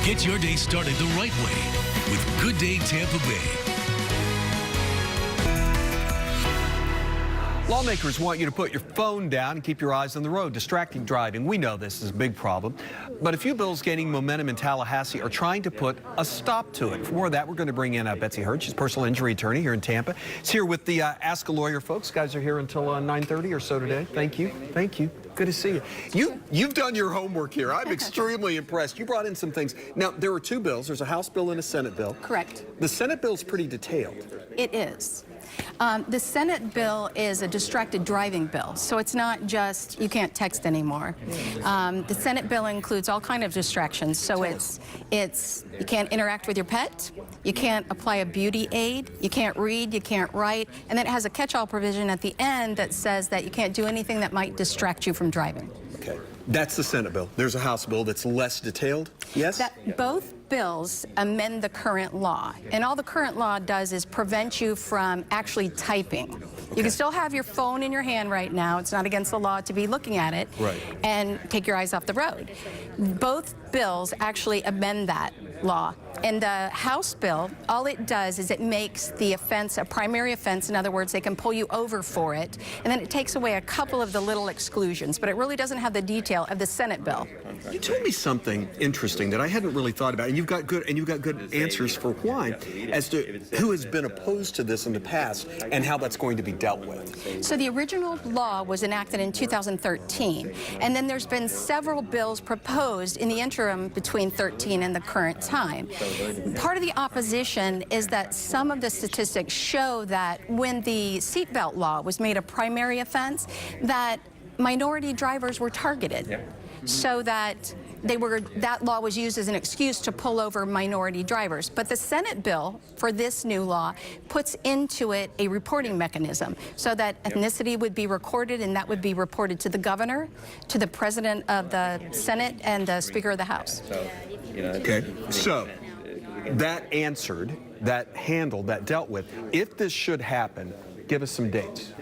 Get your day started the right way with Good Day Tampa Bay. Lawmakers want you to put your phone down and keep your eyes on the road. Distracting driving, we know this is a big problem. But a few bills gaining momentum in Tallahassee are trying to put a stop to it. For more of that, we're going to bring in Betsey Herd. She's a personal injury attorney here in Tampa. She's here with the Ask a Lawyer folks. Guys are here until 9:30 or so today. Thank you. Thank you. Good to see you. You've done your homework here. I'm extremely impressed. You brought in some things. Now, there are two bills. There's a House bill and a Senate bill. Correct. The Senate bill is pretty detailed. It is. The Senate bill is a distracted driving bill, so it's not just you can't text anymore. The Senate bill includes all kinds of distractions, so it's you can't interact with your pet, you can't apply a beauty aid, you can't read, you can't write, and then it has a catch-all provision at the end that says that you can't do anything that might distract you from driving. Okay. That's the Senate bill. There's a House bill that's less detailed, yes? Both bills amend the current law, and all the current law does is prevent you from actually typing. Okay. You can still have your phone in your hand right now. It's not against the law to be looking at it, right, and take your eyes off the road. Both bills actually amend that law. And the House bill, all it does is it makes the offense a primary offense. In other words, they can pull you over for it, and then it takes away a couple of the little exclusions, but it really doesn't have the detail of the Senate bill. You told me something interesting that I hadn't really thought about, and you've got good answers for why, as to who has been opposed to this in the past and how that's going to be dealt with. So the original law was enacted in 2013, and then there's been several bills proposed in the interim between 13 and the current time. Part of the opposition is that some of the statistics show that when the seatbelt law was made a primary offense, that minority drivers were targeted. So that that law was used as an excuse to pull over minority drivers. But the Senate bill for this new law puts into it a reporting mechanism so that ethnicity would be recorded, and that would be reported to the governor, to the president of the Senate, and the Speaker of the House. Okay, so that answered, that handled, that dealt with. If this should happen, give us some dates.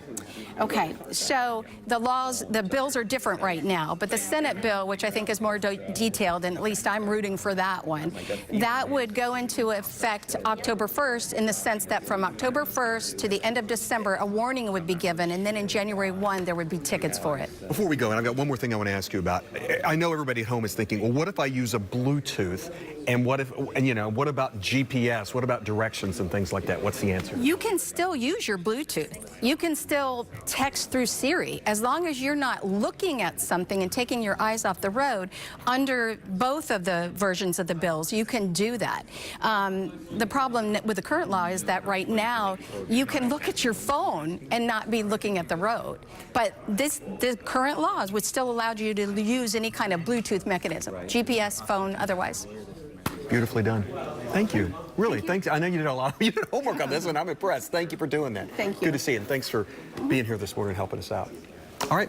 Okay, so the bills are different right now, but the Senate bill, which I think is more detailed, and at least I'm rooting for that one, that would go into effect October 1st in the sense that from October 1st to the end of December, a warning would be given, and then in January 1, there would be tickets for it. Before we go, and I've got one more thing I want to ask you about. I know everybody at home is thinking, well, what if I use a Bluetooth, and what about GPS? What about directions and things like that? What's the answer? You can still use your Bluetooth. You can still text through Siri, as long as you're not looking at something and taking your eyes off the road. Under both of the versions of the bills, you can do that. The problem with the current law is that right now you can look at your phone and not be looking at the road. But the current laws would still allow you to use any kind of Bluetooth mechanism, GPS, phone, otherwise. Beautifully done. Thank you. Really, thanks. I know you did a lot. You did homework on this one. I'm impressed. Thank you for doing that. Thank you. Good to see you, and thanks for being here this morning and helping us out. All right.